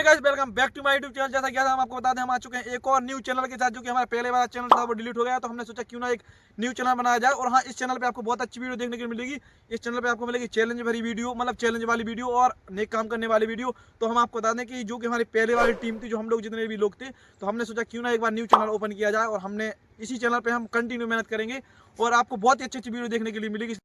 Guys welcome back to my YouTube channel. जैसा कि हम आपको बता दें, हम आ चुके हैं एक और न्यू चैनल के साथ, जो कि हमारा पहले वाला चैनल था वो डिलीट हो गया। तो हमने सोचा क्यों ना एक न्यू चैनल बनाया जाए। और हाँ, इस चैनल पे आपको बहुत अच्छी वीडियो देखने को मिलेगी। इस चैनल पे आपको मिलेगी चैलेंज भरी वीडियो, मतलब चैलेंज वाली वीडियो और नेक काम करने वाली वीडियो। तो हम आपको बता दें कि जो कि हमारी पहले वाली टीम थी, जो हम लोग जितने भी लोग थे, तो हमने सोचा क्यों ना एक बार न्यू चैनल ओपन किया जाए। और हमने इसी चैनल पर हम कंटिन्यू मेहनत करेंगे और आपको बहुत ही अच्छी अच्छी वीडियो देखने के लिए मिलेगी।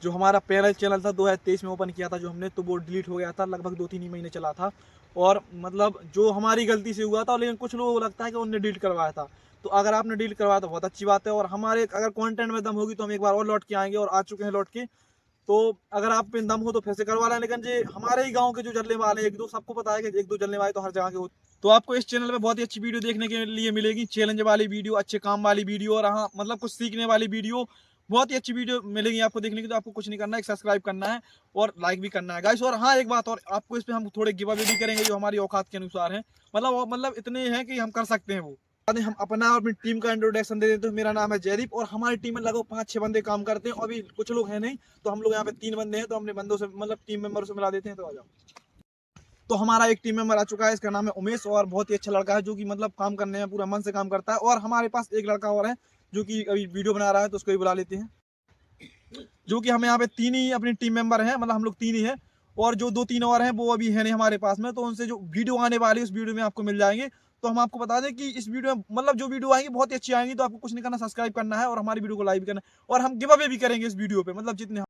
जो हमारा पहला चैनल था 2023 में ओपन किया था जो हमने, तो वो डिलीट हो गया था, लगभग 2-3 ही महीने चला था। और मतलब जो हमारी गलती से हुआ था, लेकिन कुछ लोगों को लगता है कि उन्होंने डिलीट करवाया था। तो अगर आपने डिलीट करवाया तो बहुत अच्छी बात है। और हमारे अगर कंटेंट में दम होगी तो हम एक बार और लौट के आएंगे, और आ चुके हैं लौट के। तो अगर आप पे दम हो तो फिर से करवा लें। लेकिन जो हमारे ही गाँव के जो जलने वाले एक दो, सबको पता है कि एक दो जलने वाले तो हर जगह के होते। तो आपको इस चैनल पे बहुत ही अच्छी वीडियो देखने के लिए मिलेगी, चैलेंज वाली वीडियो, अच्छे काम वाली वीडियो, और हाँ मतलब कुछ सीखने वाली वीडियो, बहुत ही अच्छी वीडियो मिलेगी आपको देखने की। तो आपको कुछ नहीं करना है, सब्सक्राइब करना है और लाइक भी करना है गाइस। और हाँ एक बात और, आपको इस पे हम थोड़े गिव अवे भी करेंगे जो हमारी औकात के अनुसार है। मतलब इतने हैं कि हम कर सकते हैं वो। हम अपना और अपनी टीम का इंट्रोडक्शन दे देते हैं। मेरा नाम है जयदीप और हमारी टीम में लगभग 5-6 बंदे काम करते हैं। अभी कुछ लोग हैं नहीं, तो हम लोग यहाँ पे 3 बंदे हैं। तो अपने बंदों से मतलब टीम मेंबर से मिला देते हैं। तो आ जाओ। तो हमारा एक टीम मेंबर आ चुका है, इसका नाम है उमेश, और बहुत ही अच्छा लड़का है जो कि मतलब काम करने में पूरा मन से काम करता है। और हमारे पास एक लड़का और है जो कि अभी वीडियो बना रहा है, तो उसको भी बुला लेते हैं। जो कि हम यहाँ पे 3 ही अपनी टीम मेंबर हैं, मतलब हम लोग 3 ही हैं। और जो 2-3 और हैं वो अभी है नहीं हमारे पास में, तो उनसे जो वीडियो आने वाली है उस वीडियो में आपको मिल जाएंगे। तो हम आपको बता दें कि इस वीडियो में मतलब जो वीडियो आएंगी बहुत ही अच्छी आएंगी। तो आपको कुछ नहीं करना, सब्सक्राइब करना है और हमारी वीडियो को लाइक भी करना है। और हम गिव अवे भी करेंगे इस वीडियो पे, मतलब जितने।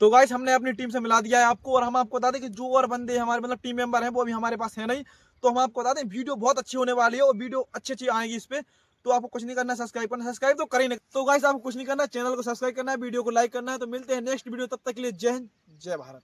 तो गाइस हमने अपनी टीम से मिला दिया है आपको। और हम आपको बता दें कि जो और बंदे हमारे मतलब टीम मेंबर हैं वो अभी हमारे पास है नहीं। तो हम आपको बता दें वीडियो बहुत अच्छी होने वाली है और वीडियो अच्छी अच्छी आएगी इस पे। तो आपको कुछ नहीं करना, सब्सक्राइब करना, सब्सक्राइब तो करें नहीं। तो गाइस आपको कुछ नहीं करना, चैनल को सब्सक्राइब करना है, वीडियो को लाइक करना है। तो मिलते हैं नेक्स्ट वीडियो, तब तक के लिए जय हिंद, जय भारत।